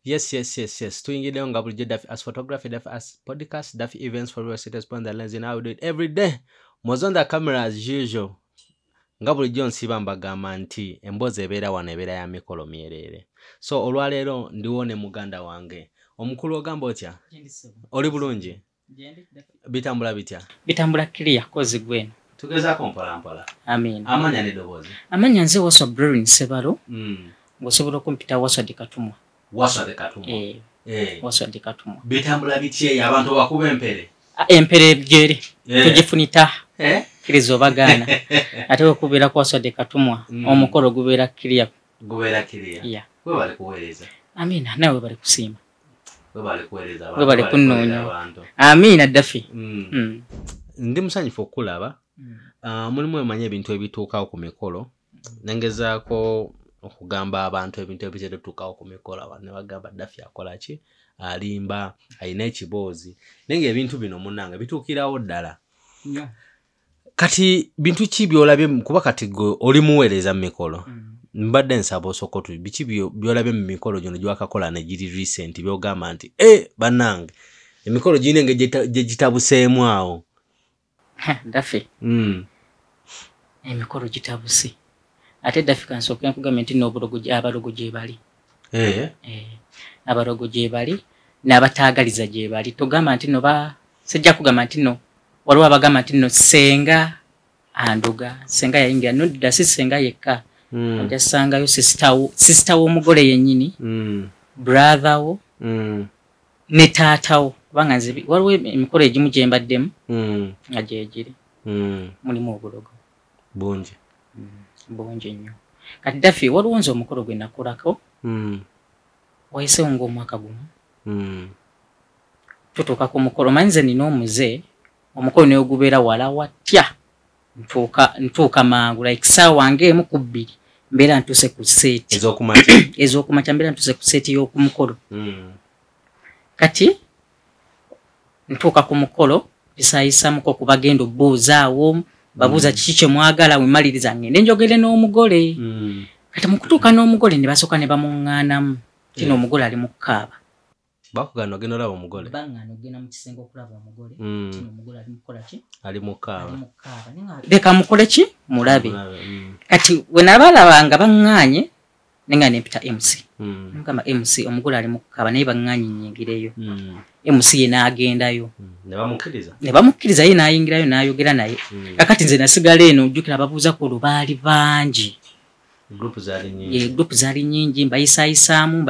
Yes. Tuyingide nga bulijjo Daffy as photography, Daffy as podcast, Daffy events for real estate on the lens, and I will do it every day. Was on the camera as usual. Nga bulijjo nsiba mbagamba nti emboozi ebeera wano ebeera ya mikolo myerere. So olwaleero ndiwo ne muganda wange. Omukulu ogamba otya? Oli bulungi? Bitambula bitya? Bitambula clear kozi gweno. Tugezaako mpola. Amen. Amanya ne ddoboozi. Amanya nze Waswa Brewing Sebalo. Ng'osobola okumpita Waswa de Katumwa. Waswa de Katumwa. Waswa de Katumwa. Bitambula bitye abantu bakuba empere? Empere gyeri. Tugifunita. Kirizo bagana. Ate okubeera ku Waswa de Katumwa. Omukolo gubeera clear. Gubeera clear. Yeah. Gwe bali kuweereza. Amina nawe bali kusiima. Gwe bali kuweereza abantu. Gwe bali kunnoonya. Amina Daffy. Ndi musanyufu okulaba. Mulimu emanya ebintu ebituukawo ku mikolo. Nengezaako okugamba abantu ebintu ebitera tuukawo ku mikolo abantu ne bagamba Daffy akola ki? Alimba, alina ekiboozi. Nenge ebintu bino munnange bituukirawo ddala. Yeah. Kati bintu ki byolabye kuba kati gwe oli muweereza mu mikolo? Mbadde nsaba osokoto biki byolabye mu mikolo gino gy'wakakola ne giri recent byogamba nti bannange emikolo gino nge gye gitabuseemu awo. Daffy. Emikolo gitabuse. Ate Daffy kansooka nkugambye nti abalogo gye bali. Abalogo gye bali n'abataagaliza gye bali. Togamba nti no sijja kugamba nti no waliwo abagamba nti no senga anduga senga yayingira nodda si senga yekka. Ajasangayo sister w'omugole yennyini. Brother wo. Ne taata wo. Kubanga nze waliwo emikolo egimu gye mbaddemu nga gyegiri. Mulimu obulogo. Bungi. Bungi nnyo. Kati Daffy waliwo nze omukolo gwe nakolako. Wayiseewo ng'omwaka gumu. Tutuuka ku mukolo manyi nze nina omuze omukolo naye gubeera wala watya. Ntuuka mangu like ssaawa ng'emu ku bbiri mbeera ntuse ku seeti. Ez'okumakya mbeera ntuse ku seeti y'okumukolo. Kati ntuuka ku mukolo bisaayisamuko ku bagenda obbuuzaawo babuuza kiki kye mwagala wemaliriza ngende njogere n'omugole. Kati mu kutuuka n'omugole ne basooka ne bamuŋŋaanamu kino omugole ali mu kukaaba. Bakugana ogenda olaba omugole? Baŋŋaana ogenda mu kisenge okulaba omugole. Kino omugole ali mu kukola ki? Ali mu kukaaba. Leka mukole ki? Mulabe. Kati we nabalabanga baŋŋaanye nenga nempita MC. Nkama MC omugole ali mu kukaaba naye baŋŋaanye nnyingireyo. MC ye n'agendayo. Ne bamukkiriza ye n'ayingirayo n'ayogera naye. Kakati nze nasigala eno ojjukira ababuuza ku lubaali bangi. Group zaali nyingi mbayisaayisaamu.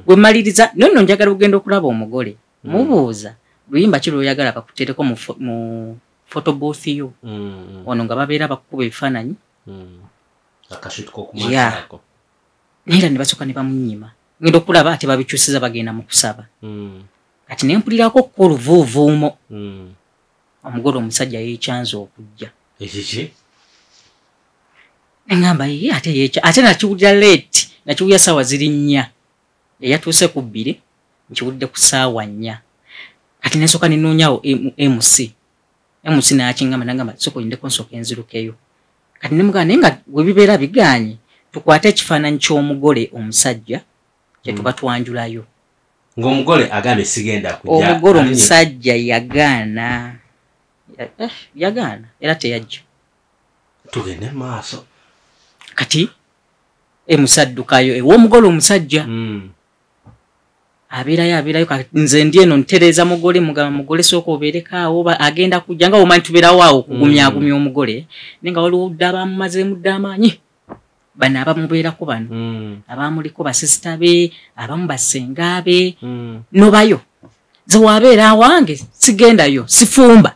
Bwe maliriza nonno njagala ogenda okulaba omugole. Mubuuza luyimba ki lw'oyagala bakuteereko mu photo booth yo. Ono nga babeera bakukuba ebifaananyi. Akashutuko Neera ne basooka ne bamunyima. Ngenda okulaba ate babikyusiza bagenda mu kusaba. Kati ne mpulirako ko oluvuuvuumo. Omugole omusajja yeekyanza okujja. Ekiki? Ngamba ate nakiwulira late nakiwulira ssaawa ziri 4 eyatuuse ku 2 nkiwulidde ku ssaawa 4 kati nesooka nenoonyawo MC n'akingamba nagamba sooka oyindeko nsooka enzirukeyo kati nemugamba naye nga bwe bibeera biganye tukwate ekifaananyi ky'omugole omusajja kye tuba twanjulayo. Ng'omugole agambye sigenda kujja. Omugole omusajja yagaana era teyajja. Tugende maaso. Kati emusaddukayo ew'omugole omusajja. Abeerayo kati nze ndi eno ntereeza mugole mugamba mugole sooka obeerekaawo agenda kujja nga omanyi tubeerawo awo okugumyagumya omugole naye nga waliwo dda abamumazeemu dda amaanyi bano abamubeerako bano abamuliko basisita be abamu basenga be nobayo ze waabeera awange sigendayo sifumba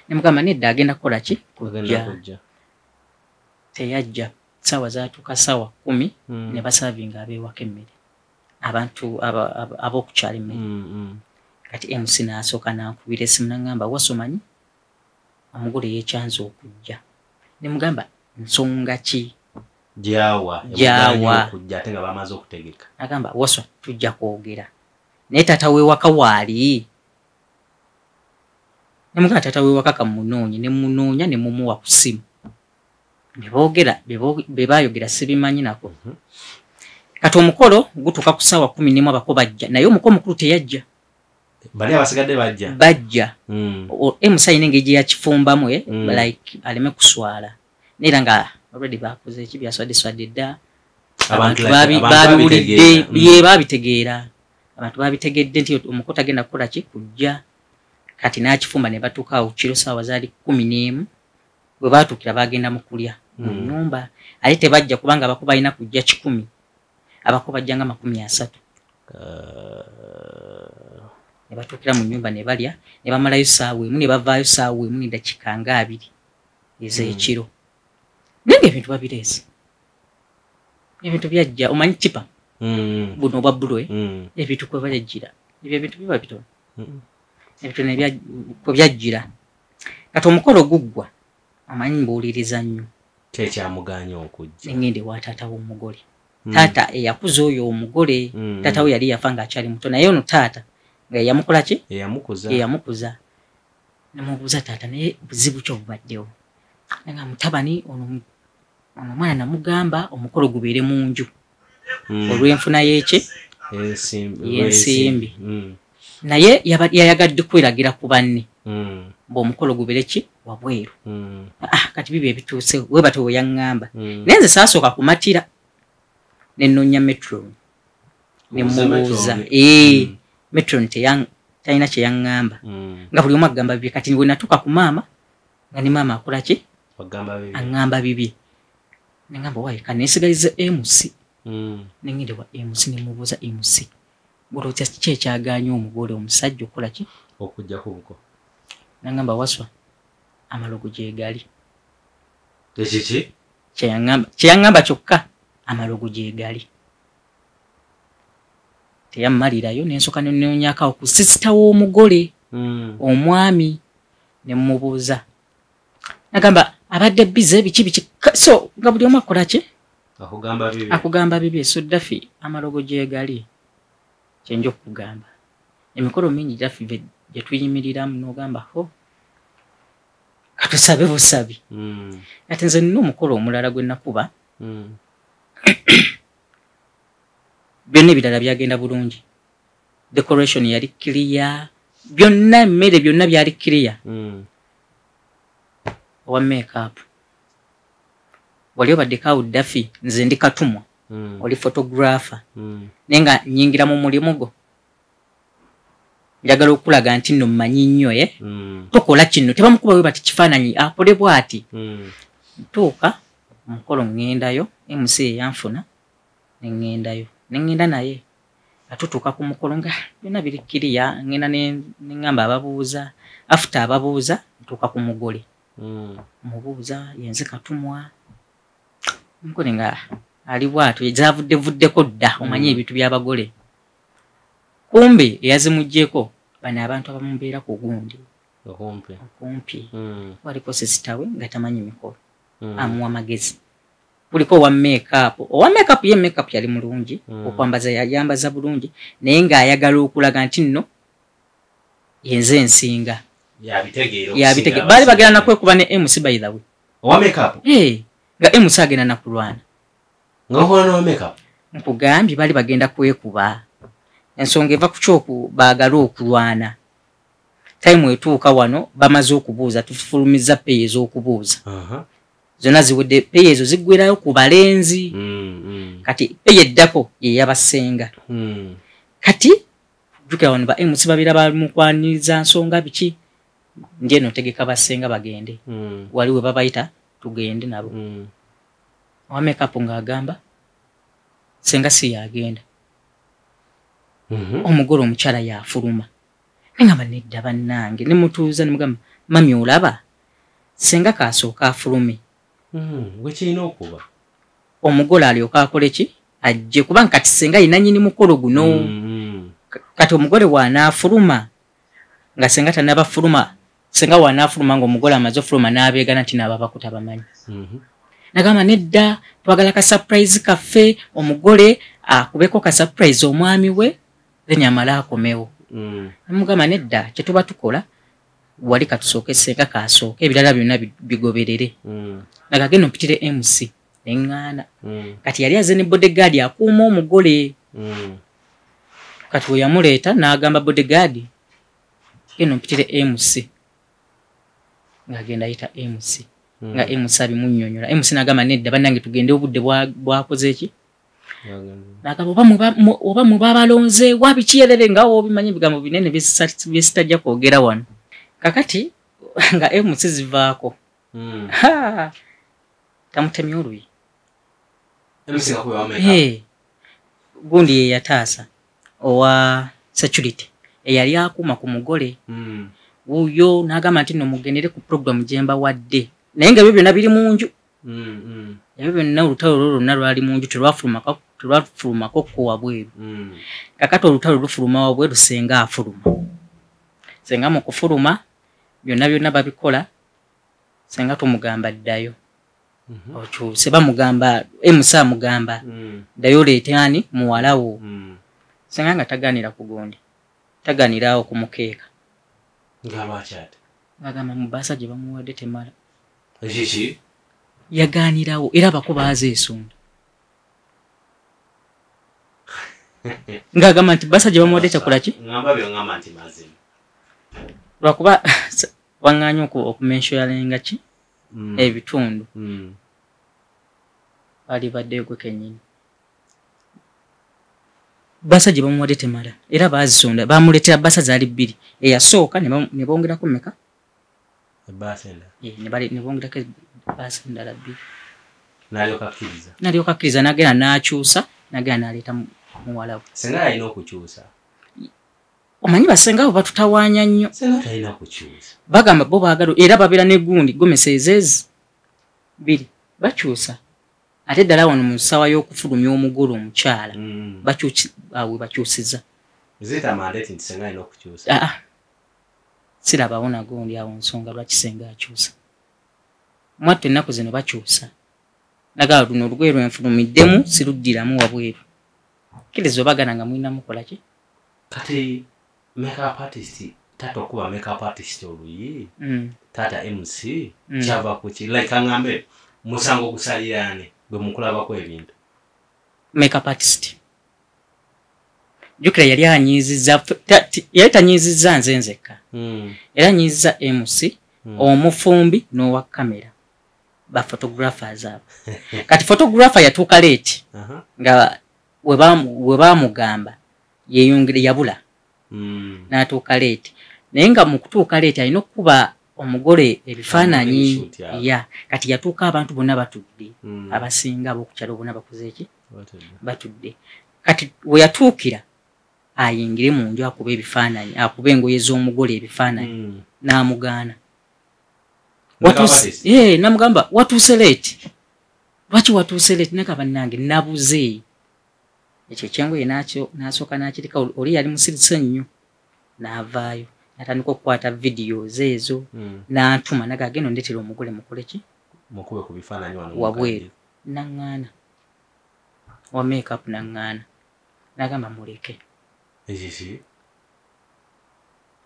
nemugamba nedda agenda kukola ki kujja teyajja ssaawa zaatuuka ssaawa 10 ne basaavinga abeewaka emmere abantu ab'okukyala emmere kati MC n'asooka n'ankubira essimu n'aŋŋamba wasomanyi omugole yeekyanza okujja nemugamba nsonga ki Jawa. Kujja ate nga bamaze okutegeka. Agamba Waswa tujja kwogera. Naye taata w'ewaka waali. Nemugamba taata w'ewaka kamunoonye ne munoonya ne mumuwa ku ssimu. Ne boogera be baayogera sibimanyi nako. kati omukolo gutuuka ku ssaawa 11 abako bajja naye omukolo mukulu teyajja bali abasigadde bajja emusayina engeri gye yakifumbamu like aleme kuswala neera nga already bakoze eki byaswadde dda abantu babiwulidde babitegeera abantu babitegedde nti omukolo tagenda kukola ki kujja kati n'akifumba ne batuuka awo kiro ssaawa zaali 11 bwe baatuukira bagenda mu kulya mu nnyumba ate tebajja kubanga abako balina kujja 10 abako bajja nga 30 ne batuukira mu nnyumba ne balya ne bamalayo ssaawa emu ne bavaayo ssaawa emu n'eddakiika nga 2 ez'ekiro naye ebintu babireese ebintu byajja omanyi kipa buno obwa bulo ebintu kwe balejjira ebyo ebintu biba bitono ebintu kwe byajjira kati omukolo guggwa amanyi mbuuliriza nnyo kyekyamuganya okujja nengende wa taata w'omugole taata eyakuza oyo omugole taata we yali yafa ng'akyali muto naye ono taata nga yamukola ki eyamukuza nemubuuza taata naye buzibu ki obubaddewo nga mutabani ono omwana namugamba omukolo gubeere mu nju olw'enfuna y'eki y'ensimbi naye yayagadde kweragira ku banne bw'omukolo gubeere ki wabweru kati bibyo ebituuse we bate we yaŋŋamba naye nze saasooka kumatira nennonya metro nemubuuza metro talina kye yaŋŋamba nga buli omu agamba bibye kati we natuuka ku maama nga ne maama akola ki aŋŋamba bibye neŋŋamba wayi kaneesigaliza MC nengende wa MC nemubuuza MC olowooza ki ekyagaanya omugole omusajja okukola ki okujja kubuko nangamba waswa amalogo gyegali ekiki kyeyaŋŋamba kyokka amalogo gyegali teyammalirayo nensooka nenonyakawo ku sisita w'omugole omwami nemubuuza nagamba abadde bize biki so nga buli omu akola ki akugamba bibi so Daffy amalogo gyegali kyenja okugamba emikolo mingi Daffy gye tuyimiriramu n'ogamba ho katusabe busabi ate nze nina omukolo omulala gwe nakuba byonna ebirala byagenda bulungi decoration yali clear byonna emmere byonna byali clear owa makeup wali obaddeko Daffy nze ndi katumwa oli photographer naye nga nyingira mu mulimu gwo njagala okulaga nti nno mmanyi nnyo tokola kino tebamukuba we bati kifaananyi akole bw'ati ntuuka omukolo ŋŋendayo MC eyanfuna neŋŋenda naye atutuuka ku mukolo nga byonna biri kiriya ŋŋenda neŋŋamba ababuuza after ababuuza ntuuka ku mugole mubuuza yenze katumwa mukole nga ali bw'atyo zavuddevuddeko dda omanye ebintu by'abagole kumbe eyazimuggyeko bano abantu abamubeera ku gundi okumpi waliko sisitawe nga tamanyi mikolo amuwa magezi kuliko owa makeup ye makeup yali mulungi okwambaza yayambaza bulungi naye ng'ayagala okulaga nti nno yenze ensinga yabitegeera baali bagenda nakwekuba ne MC by the way owa makeup nga MC agenda nakulwana nkugambye baali bagenda kwekuba ensonga eva ku kyoku baagala okulwana time etuuka wano bamaze okubuuza tufulumiza peyi ez'okubuuza zonna ziwedde peyi ezo ziggwerayo ku balenzi kati peyi eddako yeyabasenga kati jjukira wano ba MC babira bamukwaniriza nsonga biki ndyeno tegeka basenga bagende wali we babayita tugende nabo owa makeup ng'agamba senga si yagenda omugole omukyala yafuluma nengamba nedda bannange nemutuuza nemugamba mami olaba senga kasooka afulume wekirina okuba omugole alyoka akole ki ajje kubanga kati senga yina nnyini mukolo guno kati omugole waanaafuluma nga senga tanabafuluma senga waanaafuluma ng'omugole amaze ofuluma n'abeegana nti naababako tabamanyi nagamba nedda twagala ka surprise kaffe omugole akubeko ka surprise omwami we then amala akomewo namugamba nedda kye tuba tukola wali katusooke senga kasooke ebirala byonna bigoberere nagagenda mpitire MC neŋŋaana kati yali aze ne bodyguard akuuma omugole kati we yamuleeta n'agamba bodyguard eno mpitire MC ng'agenda ayita MC nga MC abimunnyonnyola MC n'agamba nedda bannange tugende obudde bwakoze eki n'agamba oba muba balonze wabikiyerere nga obimanyi ebigambo binene byesitajja kwogera wano kakati nga MC zivaako tamutemya oluyi gundi ye yataasa owa security eyali akuuma ku mugole wuyo n'agamba nti no mugendere ku program gye mbawadde naye nga ebyo byonna biri mu nju ebyo byonna olutalo lwo lwonna lwali mu nju terwafulumako ko wabweru kakati olutalo lufuluma wabweru senga afuluma senga mu kufuluma byonna byonna babikola senga tumugamba ddayo okyuse bamugamba emusa mugamba ddayo leetani muwalawo senga nga taganira ku gundi taganirawo ku mukeeka ngagamba mu baasa gye bamuwadde temala yaganirawo era bako baazeesunda ngagamba nti baasa gye bamuwadde tekola ki lwakuba waŋŋaanya okumenshoyalenga ki ebitundu bali baddeyo gwe kennyini basa gye bamuwadde temala era baazisonda bamuleetera basa zaali 2 eyasooka ne bongerako meka ne bongerako basa endala 2 n'alyoka akkiriza n'agenda n'akyusa n'agenda n'aleeta muwalawe senga alina okukyusa omanyi basenga abo batutawaanya nnyo bagamba bo baagala era babeera n'egundi gomeseezezi 2 bakyusa ate ddala wano mu ssaawa y'okufulumya omugole omukyala bakyusiza sirabawo nagondi awo nsonga lwaki senga akyusa mwattu ennaku zino bakyusa nagala luno olugoye lwenfulumiddemu siruddiramu wabweru kkiriza obagana nga mulina mukola ki kati makeup artist tata okuba makeup artist oluyi tata MC kyava kuki like angambe musango kusalirane bwe mukulabako ebintu makeup artist jukira yali anyiziza yali tanyiziza nze nzekka era anyiziza MC omufumbi n'owa kamera ba photographers abo kati photographer yatuuka late nga we bamugamba yeyongere yabula n'atuuka late naye nga mu kutuuka late alina okuba omugole ebifaananyi ya kati yatuuka abantu bonna batudde abasinga ab'okukyalo bonna bakoze eki batudde kati we yatuukira ayingire mu nju akuba ebifaananyi akuba engoye z'omugole ebifaananyi n'amugaana namugamba watuuse late lwaki watuuse late neka bannange nabuze ekyo ekyengoye n'asooka n'akirika oli yali musirise nnyo n'avaayo natandika okukwata videos ezo n'antuma naga agenda ondetera omugole mukole ki mukube ku bifaananyi wano wabweru naŋŋaana wa makeup naŋŋaana n'agamba muleke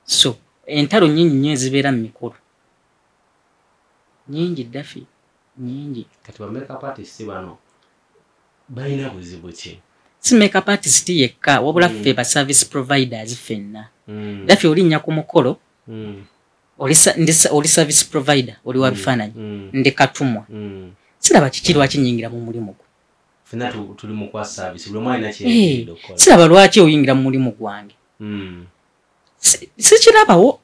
so entalo nnyingi nnyo ezibeera mu mikolo nyingi ddafi nyingi kati ba makeup artist bano balina buzibu ki si makeup artist yekka wabula ffe ba service providers ffenna ddafi olinnya ku mukolo oli service provider oli wa bifaananyi ndi katumwa siraba kiki lwaki nyingira mu mulimu gwo ffenna tuli mu kwa service buli omwalina kyeyaidde okukola siraba lwaki oyingira mu mulimu gwange sikirabawo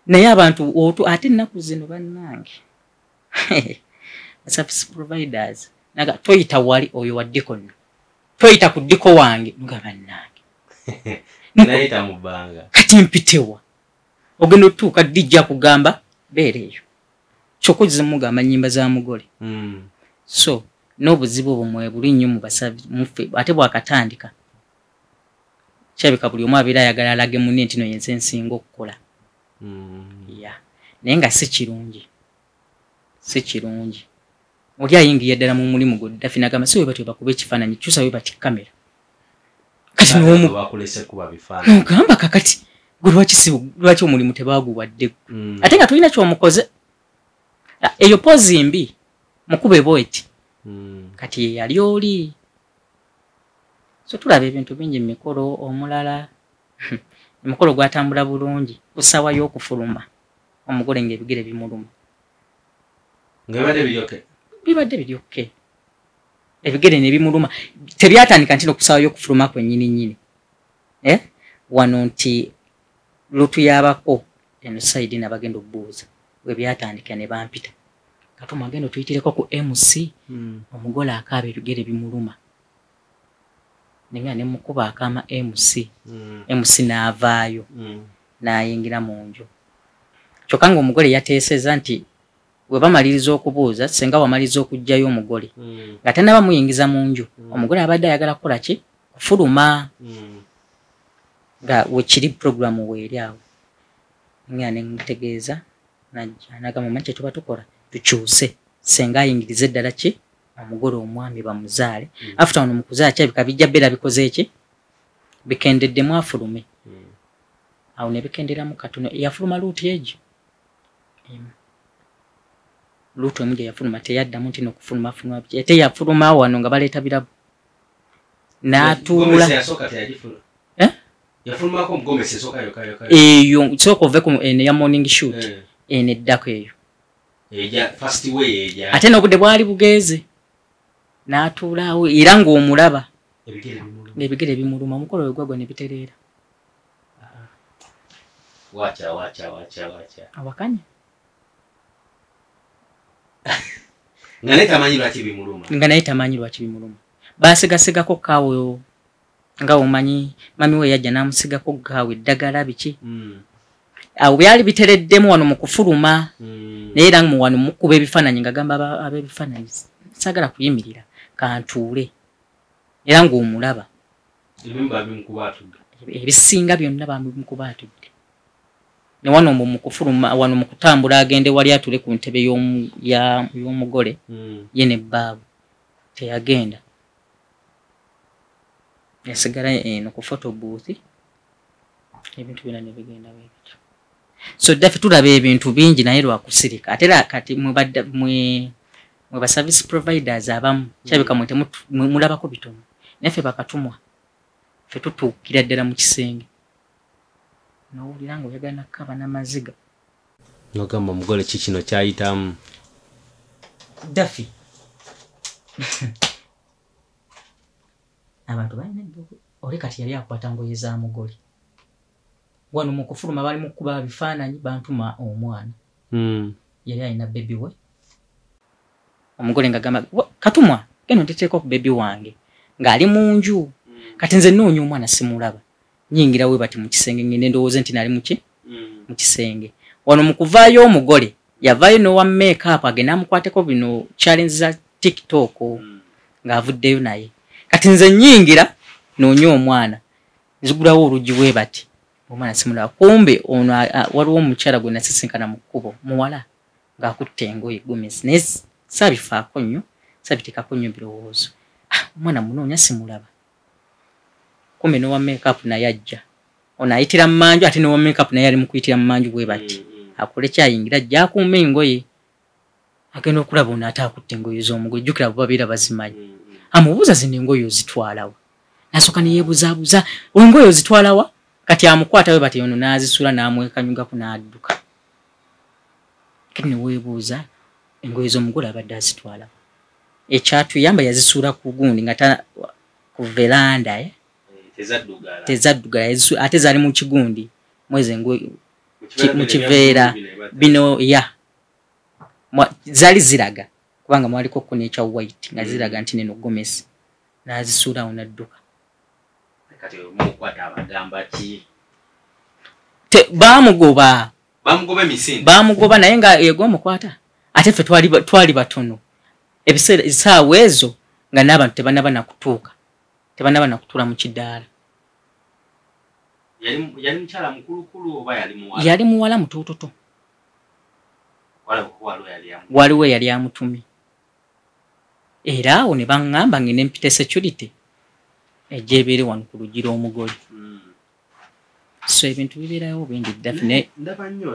naye abantu ate ennaku zino bannange service providers naga toyita wali oyo wa dikono toyita ku diko wange nga bannange nayita mu bbanga kati mpitewa ogenda otuuka dijja kugamba beereeyo kyokoze mugamba nnyimba za mugole so n'obuzibu bumwe buli nnyo mu basabi muffe ate bwakatandika kyabika buli omu abeera ayagala alage munne nti no yense nsinga okukola naye nga si kirungi oli ayingiye ddala mu mulimu gwo ddafi nagamba si we batyo bakuba ekifaananyi kyusa we bati kamera kati nogamba kakati gwe lwaki omulimu tebaguwadde ate nga tulina kyomukoze eyo pozi mbi mukube bweti kati yali oli so tulaba ebintu bingi mikolo omulala emikolo gwatambula bulungi kusawa y'okufuluma omugole ng'ebigere bimuluma bibadde biryoke ebigere ne bimuluma tebyatandika nti n'okusawa y'okufuluma kwennyini wano nti lutu yabako eno saidi nabagenda obbuuza bwe byatandika ne bampita katuma agenda tuyitireko ku MC omugole akaaba ebigere bimuluma nenga ne mukuba akama MC n'avaayo n'ayingira mu nju kyokka nga omugole yateeseza nti bwe bamaliriza okubuuza senga wamaliriza okujjayo omugole nga tanaba muyingiza mu nju omugole abadde ayagala kukola ki kufuluma nga wekiri programu weeri awo nga ne mutegeeza nagamba manje tuba tukola tukyuse senga ayingirize eddala ki omugole omwami bamuzaale after ono mukuzaala kyabika bijja bera bikoze eki bikendeddemu afulume awo ne bikenderamu katono yafuluma luutu egyo luutu emu gye yafuluma teyaddamu nti n'okufuluma fuluma ate yafuluma wano nga baleeta birabu n'atuula eyo sooka ove eno ya morning shoot eno eddako eyo ate n'obudde bwali bugeeze n'atuula awo era ng'omulaba ebigere bimuluma omukolo we gwagwa ne bitereera awakanya nga naye tamanyi lwaki bimuluma baasigasigako kaawe nga omanyi mami we yajja n'amusigako gaawe eddagala biki awo byali bitereddemu wano mu kufuluma naye era wano mukuba ebifaananyi nga gamba ab'ebifaananyi sagala kuyimirira kantuule era ng'omulaba ebisinga byonna bamukubaatudde ne wano mu kufuluma wano mu kutambula agende wali atule ku ntebe y'omugole ye ne bbaabu teyagenda yasigala eno ku photo booth ebintu byonna ne bigenda bwebityo so daffe tulaba ebintu bingi naye lwakusirika ate kati mwe ba service providers abamu kyabika mulabako bitono naffe bakatumwa ffe tutuukira ddala mu kisenge n'owulira nga oyagala nakaba n'amaziga nogamba omugole ki kino kyayitamu daffi abantu balina oli kati yali akwata ngoye za mugole wano mu kufuluma bali mu kuba bifaananyi bantuma omwana yali alina bebi we omugole nga gamba katumwa geno nteteeko ku bebi wange ng'ali mu nju kati nze noonya omwana simulaba nyingira we bati mu kisenge ngende ndowooze nti nali mu kisenge wano mu kuvaayo omugole yavaayo n'owa make-up agenda amukwateko bino challenge za TikTok ng'avuddeyo naye kati nze nyingira noonya omwana nzigulawo oluggi bwe bati omwana simulaba kumbe ono waliwo omukyala gwe nasisinkana mu kkubo muwala ng'akutte engoye gomesi naye saabifaako nnyo saabiteekako nnyo birowoozo omwana munoonya simulaba kumbe n'owa make-up naye ajja ono ayitira mu manju ate n'owa make-up naye ali mu kuyitira mu manju bwe bati akole kyayingira ajja akuuma engoye agenda okulaba ono ate akutte engoye z'omugole jjukira bo babeera bazimanyi amubuuza zino engoye ozitwalawa nasooka neyeebuzaabuuza engoye ozitwalawa kati amukwata we bati ono n'azisula n'amwekanyugako n'adduka kati neweebuuza engoye z'omugole abadde azitwalawa ekyatuyamba yazisuula ku gundi nga ku veranda tezaddugala ate zaali mu kigundi mwezi engoye mu kiveera bino zaali ziraga kubanga mwaliko ko nekya white nga ziraga nti neno gomesi n'azisuula awo n'adduka bamugoba naye nga yego omukwata ate ffe twali batono ebiseera essaawa ezo nga n'abantu tebanaba nakutuula mu kidaala yali muwala mutototo waliwo yali amutumye era awo ne baŋŋamba ngende mpite security ejja ebeere wano ku luggi lw'omugole so ebintu bibeerayo bingi daffe ndaba nnyo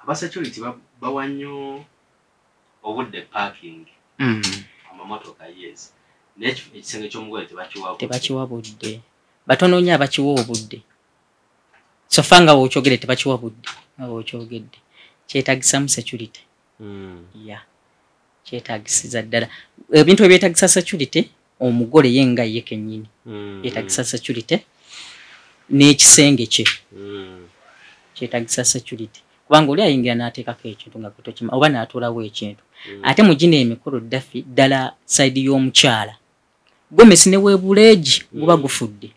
aba security bawa nnyo obudde parking amamotoka yes ekisenge ky'omugole tebakiwabudde batono nnyo abakiwa obudde sofa nga bw'okyogedde tebakiwabudde nga bw'okyogedde kyetagisamu security kyetagisiza ddala ebintu ebyetagisa security omugole yenga ye kennyini yetagisa security n'ekisenge kye kyetagisa security kubanga oli ayingira n'ateekako ekintu nga kutokima oba n'atuulawo ekintu ate mu gino emikolo Daffy ddala sayidi y'omukyala Gomesi ne weebuleegi guba gufudde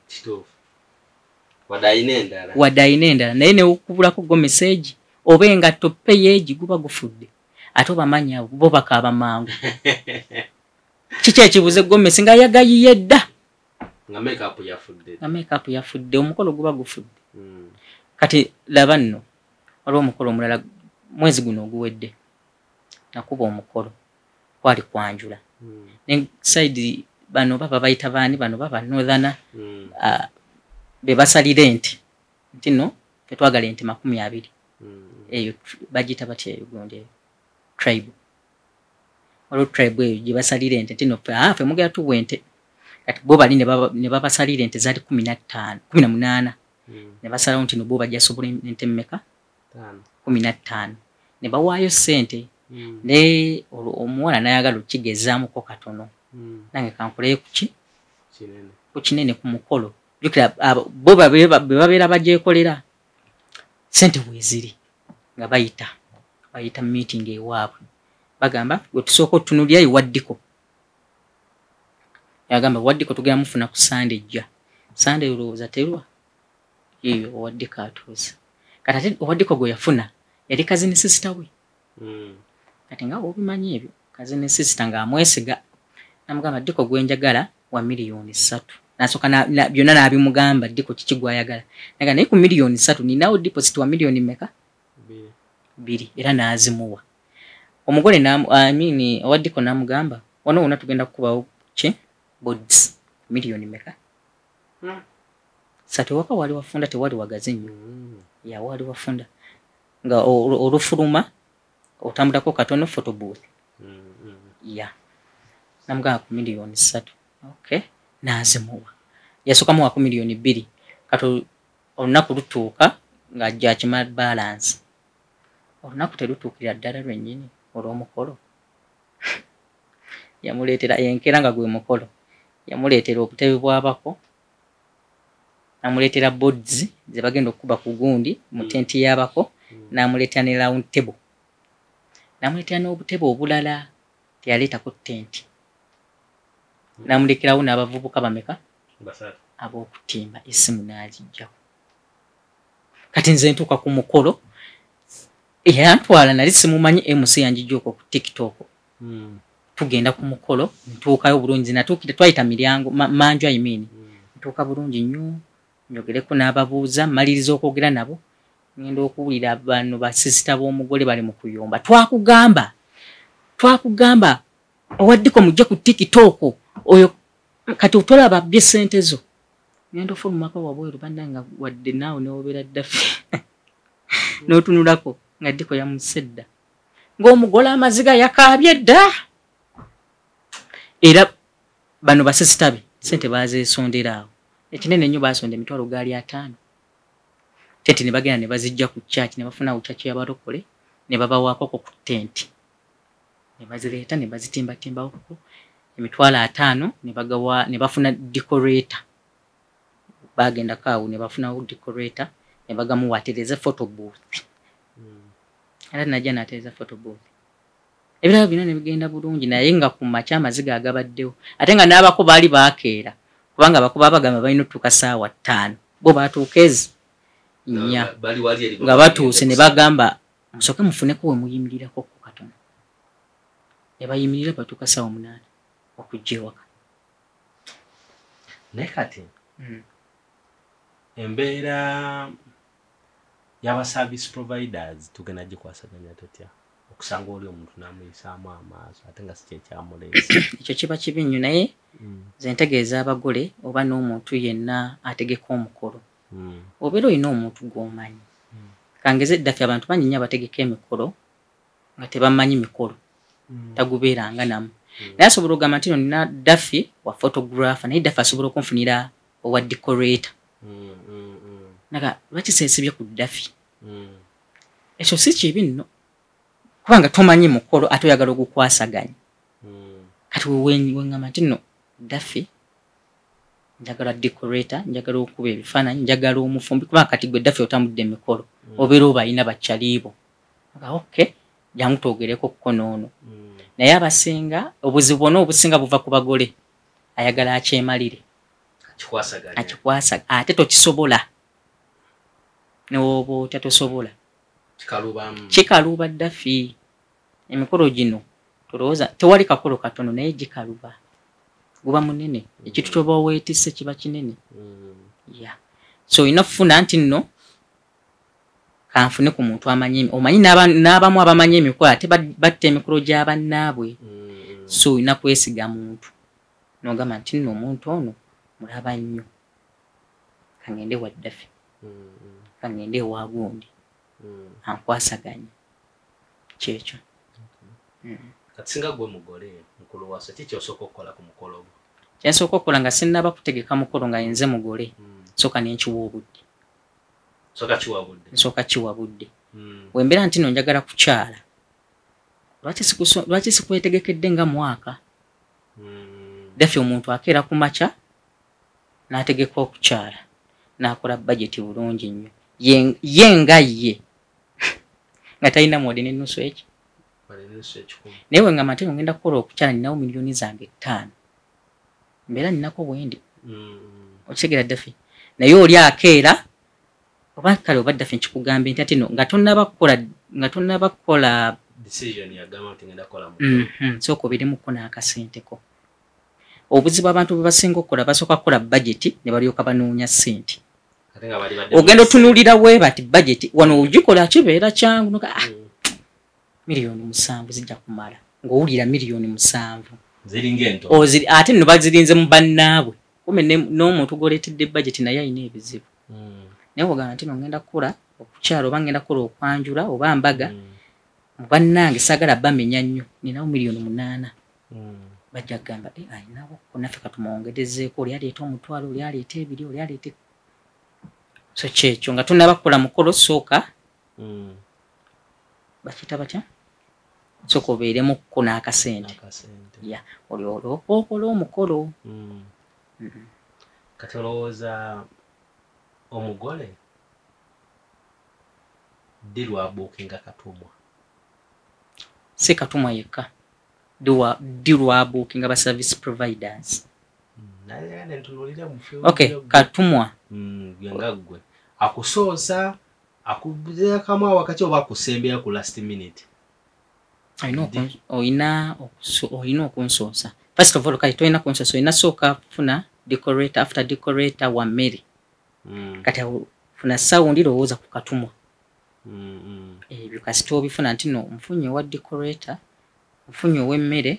wadde ayina endala naye ne wukubulako Gomesi egi oba engatto pe yeegi guba gufudde ate obamanya bo bakaaba mangu kiki ekibuze Gomesi nga yagayiye dda nga make-up yafudde omukolo guba gufudde kati laba nno waliwo omukolo omulala mwezi guno oguwedde nakuba omukolo kwali kwanjula ne side bano baba bayita baani bano baba northern be basalira ente nti no twagala ente 20 eyo bagita batya Uganda tribe waliwo tribe eyo gye basalira ente nti no fe mugera tuwa ente kati bo bali ne babasalira ente zaali 18 ne basalawo nti no bo bajja sobola ente mmeka 15 ne bawaayo ssente ne omuwala n'ayagala okigezaamuko katono nange kankuleyo ku kinene ku mukolo jukira bo babeera bagyekolera ssente weeziri nga bayita meeting ewaabwe bagamba gwe tusooka otunulira Waddiko yagamba Waddiko tugenda mufuna ku Sande ejja Sande olowooza terwa yeyo Waddiko atuuza kati ate Waddiko gwe yafuna yali kazini sister we kati nga obimanyi ebyo kazini sister nga amwesiga namugamba Diko gwe njagala wa $3,000,000 nasoka byonna n'abimugamba Diko kiki gwayagala naga naye ku $3,000,000 ninawo deposit wa $2,000,000 meka 2 era n'azimuwa omugole Waddiko namugamba wano wonna tugenda kukubawo ki boards $1,000,000 meka 3 waka wali wafunda tewali wagazi nnyo ya wali wafunda nga olufuluma otambulako katono photo booth ya namugamba ku $3,000,000 okay n'azimuwa yasokamu wa $2,000,000 kati olunaku lutuuka ng'ajja akima balance olunaku terutuukirira ddala lwennyini olw'omukolo yamuleetera yenkera nga gwe mukolo yamuleetera obutebe bwabako namuleetera boards ze bagenda okukuba ku gundi mu tenti y'abako namuleetera ne round table namuleetera n'obutebe obulala teyaleetako tenti namulekerawo n'abavubuka bameka ab'okutimba essimu n'agijjako kati nze ntuuka ku mukolo yantwala nali simumanyi MC yanjijjako ku TikTok tugenda ku mukolo ntuukayo bulungi natuukire twayita miryango manju ntuuka bulungi nnyo njogereko n'ababuuza maliriza okwogera nabo ngenda okuwulira bano basisita b'omugole bali mu kuyomba twakugamba Waddiko mujja ku TikTok oyo kati otolaba bye ssente zo ngenda ofulumako wabweru bannanga wadde naawe newobeera Daffy n'otunulako nga Diko yamusedda ng'omugole amaziga yakaabye dda era bano basisita be ssente bazeesondera awo ekinene nnyo baasonda $5,000 tenti ne bagenda ne bazijja ku church ne bafuna ku church y'abalokole ne babawaako ku tenti ne bazireeta ne bazitimbatimbawo $5,000 ne bagawa ne bafuna decorator bagenda kaawo ne bafunawo decorator ne bagamuwaatereza photo booth era najja n'ateeza photo booth ebirabo bino ne bigenda bulungi naye nga ku makya amaziga agabaddewo ate nga n'abako baali baakeera kubanga abako baabagamba balina otuuka ssaawa 5 bo baatuuka ezi 4 nga batuuse ne bagamba musooke mufuneko we muyimirirako ku katono ne bayimirira batuuka ssaawa 8 okujja ewaka naye kati embeera y'aba service providers tugenda gikwasaganya tutya okusanga oli omuntu n'amuyisaamu amaaso ate nga si kyekyamuleesa ekyo kiba kibi nnyo naye ze ntegeeza abagole oba n'omuntu yenna ategeka omukolo obeera olina omuntu gw'omanyi kangeze Daffy abantu bangi nnyo abategeka emikolo nga tebamanyi mikolo tagubeeranga namu naye asobola okugamba nti nina Daffy wa photographer naye Daffy asobola okunfunira owa decorator naga lwaki sensibye ku Daffy ekyo si kibi nno kubanga tomanyi mukolo ate oyagala ogukwasaganya kati wengamba nti nno Daffy njagala decorator njagala okuba ebifaananyi njagala omufumbi kubanga kati gwe Daffy otambudde emikolo obeera oba alina bakyaliibo okay jangu twogereko kukonoono naye abasinga obuzibu bwonna obusinga buva ku bagole ayagala akyemalire akikwasa ate tokisobola n'oba otya tosobola kikaluba Daffy emikolo gino tulowooza tewali kakolo katono naye gikaluba guba munene ekintu kyoba weetisse kiba kinene so olina kufuna nti nno kanfune ku muntu amanyi omanyi n'abamu abamanyi emikolo ate batta emikolo gy'abannaabwe so olina kwesiga muntu n'ogamba nti nno omuntu ono mulaba nnyo kangende wa Daffy kangende ewa gundi ankwasaganya kyekyo katsinga gwe mugole mukolo wase kiki osooka okukola ku mukolo gwo kyensooka okukola nga sinnaba kutegeka mukolo nga yenze mugole nsooka nenkiwa obudde nsooka kiwa budde wembeera nti no njagala kukyala lwaki sikwetegekedde nga mwaka Daffy omuntu akeera ku makya n'ategeka okukyala n'akola budget bulungi nnyo ye nga ye nga talina mwode n'ennusu eki naye wengamba nti ngenda kukola okukyala ninawo miliyoni zange 5 mbeera ninako bwendi okitegeera Daffy naye oli akeera oba kale oba Daffy nkikugambe nti ati no nga tonnaba kukola decision yagamba nti ngenda kola sooka obeeremuko n'akasenteko obuzibu abantu bwe basinga okukola basooka kukola budget ne balyoka banoonya ssente ogenda otunuulira we bati budget wano ogikola kibeera kyangu miliyoni 7 zijja kumala ng'owulira miliyoni 7 ate nno bazirinze mu bannaabwe kume n'omuntu goleetedde budget naye alina ebizibu naye ogamba nti ngenda kukola okukyala oba ngenda kukola okwanjula oba mbaga mu bannange saagala bamenya nnyo ninawo miliyoni 8 bajja kugamba ayinawo naffe katumwongerezeeko oli aleeta omutwalo oli aleeta ebiri oli aleeta so kyekyo nga tunnaba kukola mukolo sooka bakiyita batya sooka obeeremuko n'akasente oli okola omukolo kati olowooza omugole ddi lwabuukinga katumwa si katumwa yekka ddi lwabuukinga ba service providers okay katumwa nga ggwe akusoosa akubuzeekamu awakati oba akusembera ku last minute olina okunsoosa first of all kati tolina kunsoosa olina sooka funa decorator after decorator wa mmere kati funa sawundi lowooza ku katumwa ebyo kasita obifuna nti no nfunye owa decorator nfunye ow'emmere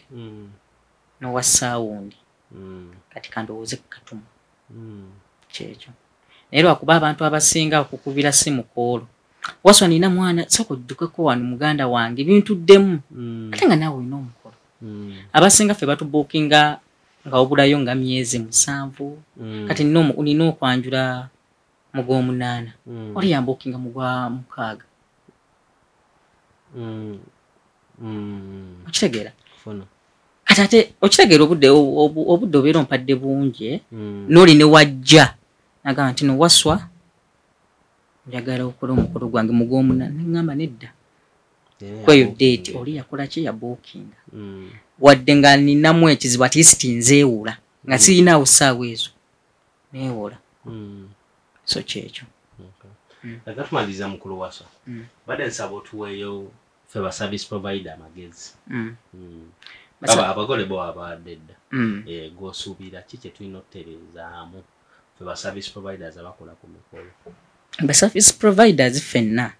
n'owa sawundi kati kandowooze ku katumwa kyekyo naye lwakuba abantu abasinga okukubira simu koolo waswa nina mwana sooka oddukeko wano muganda wange bintuddemu ate nga naawe olina omukolo abasinga ffe batubuukinga nga obulayo nga myezi 7 kati nina okwanjula mu gw'omunaana oli yambuukinga mu gwa 6 okitegeera kati ate okitegeera obudde obeera ompadde bungi n'oli ne wajja nagamba nti nowaswa njagala okukola omukolo gwange mu gw'omunaana neŋŋamba nedda kweyo date oli yakola ki yabuukinga wadde nga ninamu ekizibu ati siti nzeewula nga sirinawo ssaawa ezo neewola so kyekyo aga tumaliriza mukulu waswa badde nsaba otuweeyo ffe ba service provider amagezi abagole bo abadde dda gw'osuubira ki kye tulina okutereezaamu ffe ba service providers abakola ku mikolo ba service providers ffenna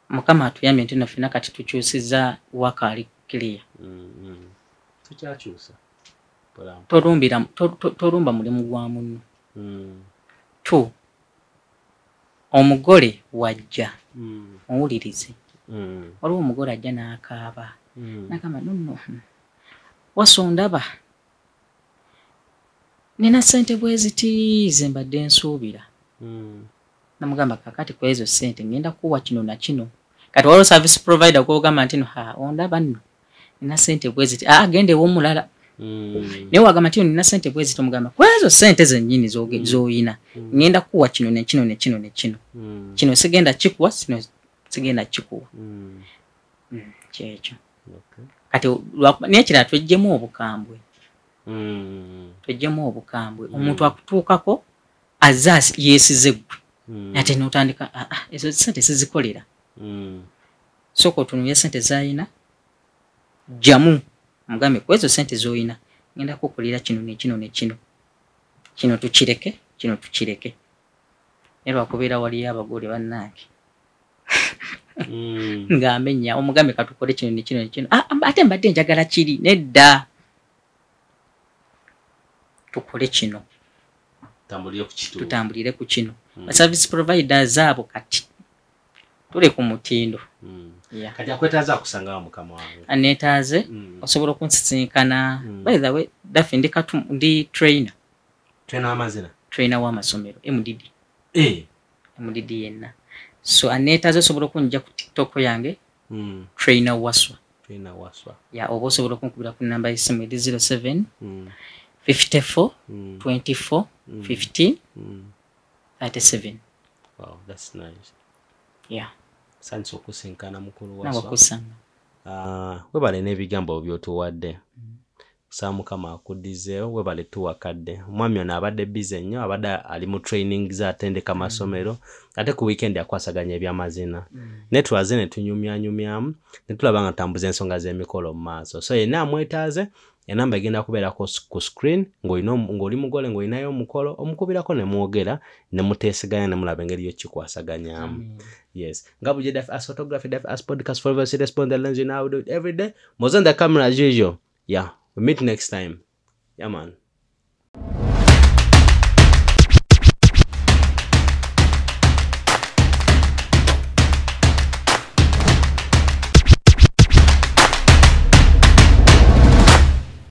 mukama atuyambye nti ffenna kati tukyusiza wakaali clear tukyakyusa tolumba mulimu gwa munno omugole wajja owulirize waliwo omugole ajja n'akaaba nagamba nonno wasondaba nina sente bweziti ze mbadde nsuubira namugamba kakati kwa ezo sente ngenda kuwa kino na kino kati waliwo service provider kwogamba nti no ondaba nno nina sente bweziti gende w'omulala naye wagamba nti nina sente bweziti omugamba kwa ezo sente zennyini z'oyina ngenda kuwa kino ne kino ne kino ne kino kino sigenda kikuwa sino sigenda kikuwa kyekyo kati nekirala twejjemu obukambwe omuntu akutuukako azza yeesize gwe ate n'otandika ezo sente sizikolera sooka otunulye sente z'ayina jjamu omugambe ku ezo sente z'oyina ngenda kukolera kino ne kino ne kino kino tukireke kino tukireke naye lwakubeera waliyo abagole bannange ng'amenya omugambe katukole kino ne kino ne kino ate mbadde njagala kiri nedda tukole kino tutambulire ku kino service providers abo kati tule ku mutindo kati akwetaaza akusangawo mukama wange aneetaaze osobola okunsisinkana by the way dafe ndi trainer w'amazina trainer w'amasomero MDD yenna so aneetaaze osobola okunjja ku TikTok yange trainer waswa oba osobola okunkubira ku namba y'essimu eri 07 54 24 15 37. Wow, that's nice. Yeah. Sanso kusinkana mukulu waswa. Nawakusanga. Webale n'ebigambo by'otuwadde. Saamu kama akudizeewo webale tuwakadde. Omwami ono abadde busy nnyo, abadde ali mu training z'atendeka amasomero, ate ku weekend akwasaganya ebyamazina. Ne twaze ne tunyumyanyumyamu, ne tulaba nga tambuza ensonga z'emikolo mu maaso. So yenna amwetaaze, enamba egenda kubeerako ku screen ng'oli mugole ng'olinayo omukolo omukubirako ne mwogera ne muteeseganya ne mulaba engeri y'okikwasaganyamu. Yes. Ngabu Jedaf as photography, Daf as podcast forever see respond the lens you now do it every day. Moz on the camera as usual. Yeah. We meet next time. Yeah, man.